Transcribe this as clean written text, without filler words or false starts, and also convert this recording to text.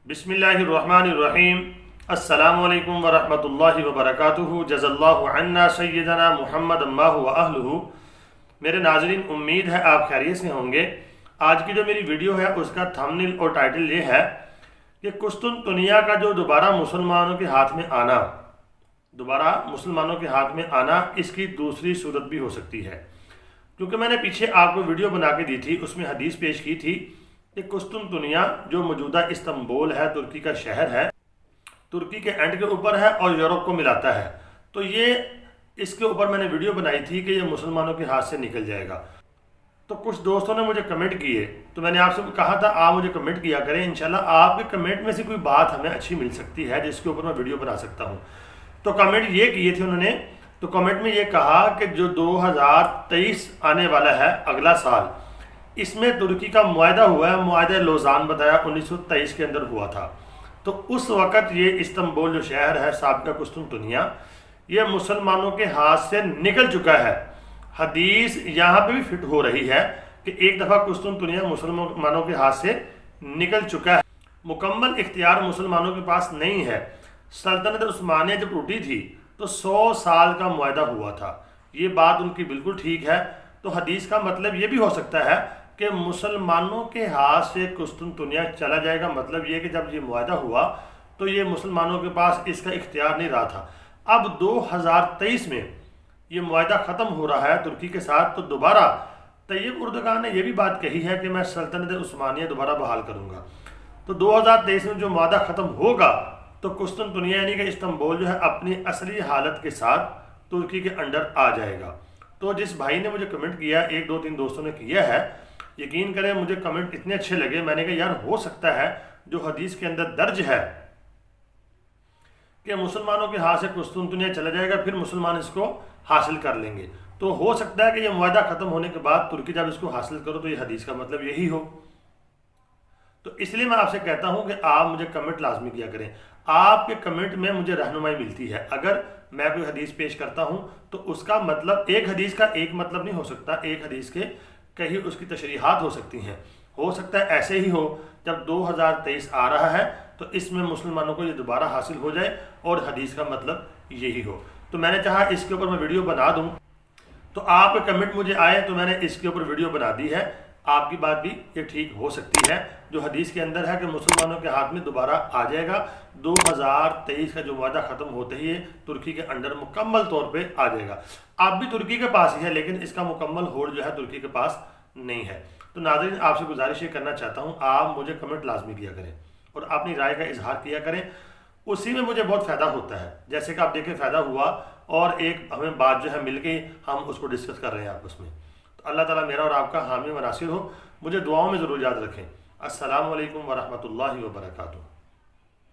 बिस्मिल्लाहिर्रहमानिर्रहीम। अस्सलामु अलैकुम वरहमतुल्लाहि वबरकातुहू। जज़ल्लाहु अन्ना सय्यदना मुहम्मद अम्माहु व अहलुहु। मेरे नाज़रीन, उम्मीद है आप खैरियत से होंगे। आज की जो मेरी वीडियो है उसका थंबनेल और टाइटल ये है कि कुस्तुनतुनिया का जो दोबारा मुसलमानों के हाथ में आना इसकी दूसरी सूरत भी हो सकती है। क्योंकि मैंने पीछे आपको वीडियो बना के दी थी, उसमें हदीस पेश की थी कि कुस्तुनतुनिया जो मौजूदा इस्तांबुल है, तुर्की का शहर है, तुर्की के एंड के ऊपर है और यूरोप को मिलाता है। तो ये इसके ऊपर मैंने वीडियो बनाई थी कि ये मुसलमानों के हाथ से निकल जाएगा। तो कुछ दोस्तों ने मुझे कमेंट किए, तो मैंने आपसे कहा था आप मुझे कमेंट किया करें, इंशाल्लाह आपके कमेंट में से कोई बात हमें अच्छी मिल सकती है जिसके ऊपर मैं वीडियो बना सकता हूँ। तो कमेंट ये किए थे उन्होंने, तो कमेंट में ये कहा कि जो 2023 आने वाला है, अगला साल, इसमें तुर्की का मुआहदा हुआ है, मुआहदा लौज़ान बताया 1923 के अंदर हुआ था। तो उस वक़्त ये इस्तांबुल जो शहर है, साबिका कुस्तुनतुनिया, ये मुसलमानों के हाथ से निकल चुका है। हदीस यहाँ पे भी फिट हो रही है कि एक दफ़ा कुस्तुनतुनिया मुसलमानों के हाथ से निकल चुका है। मुकम्मल इख्तियार मुसलमानों के पास नहीं है। सल्तनत उस्मानिया जब टूटी थी तो 100 साल का मुआहदा हुआ था। ये बात उनकी बिल्कुल ठीक है। तो हदीस का मतलब ये भी हो सकता है कि मुसलमानों के हाथ से कुस्तुनतुनिया चला जाएगा। मतलब ये कि जब ये मुआहदा हुआ तो ये मुसलमानों के पास इसका इख्तियार नहीं रहा था। अब 2023 में ये मुआहदा ख़त्म हो रहा है तुर्की के साथ, तो दोबारा तैयब उर्दगान ने यह भी बात कही है कि मैं सल्तनत उस्मानिया दोबारा बहाल करूँगा। तो 2023 में जो मुआहदा ख़त्म होगा तो कुस्तुनतुनिया यानी कि इस्तांबुल जो है अपनी असली हालत के साथ तुर्की के अंडर आ जाएगा। तो जिस भाई ने मुझे कमेंट किया, 1-2-3 दोस्तों ने किया है, यकीन करें मुझे कमेंट इतने अच्छे लगे। मैंने कहा यार हो सकता है जो हदीस के अंदर दर्ज है कि मुसलमानों के हाथ से कुस्तुनतुनिया चला जाएगा, फिर मुसलमान इसको हासिल कर लेंगे। तो हो सकता है कि ये मुआहदा ख़त्म होने के बाद तुर्की जब इसको हासिल करो तो ये हदीस का मतलब यही हो। तो इसलिए मैं आपसे कहता हूं कि आप मुझे कमेंट लाजमी किया करें। आपके कमेंट में मुझे रहनुमाई मिलती है। अगर मैं कोई हदीस पेश करता हूं तो उसका मतलब, एक हदीस का एक मतलब नहीं हो सकता, एक हदीस के कहीं उसकी तशरीहात हो सकती हैं। हो सकता है ऐसे ही हो, जब 2023 आ रहा है तो इसमें मुसलमानों को ये दोबारा हासिल हो जाए और हदीस का मतलब यही हो। तो मैंने चाहा इसके ऊपर मैं वीडियो बना दूं, तो आप कमेंट मुझे आए तो मैंने इसके ऊपर वीडियो बना दी है। आपकी बात भी ये ठीक हो सकती है, जो हदीस के अंदर है कि मुसलमानों के हाथ में दोबारा आ जाएगा। 2023 का जो वादा ख़त्म होते ही तुर्की के अंडर मुकम्मल तौर पे आ जाएगा। अब भी तुर्की के पास ही है, लेकिन इसका मुकम्मल होल्ड जो है तुर्की के पास नहीं है। तो नाज़रीन, आपसे गुजारिश ये करना चाहता हूँ, आप मुझे कमेंट लाजमी किया करें और अपनी राय का इजहार किया करें। उसी में मुझे बहुत फ़ायदा होता है। जैसे कि आप देखें, फ़ायदा हुआ और एक हमें बात जो है मिल गई, हम उसको डिस्कस कर रहे हैं आपस में। तो अल्लाह ताला मेरा और आपका हामी व नासिर हो। मुझे दुआओं में ज़रूर याद रखें। अस्सलामु अलैकुम व रहमतुल्लाहि व बरकातुहू।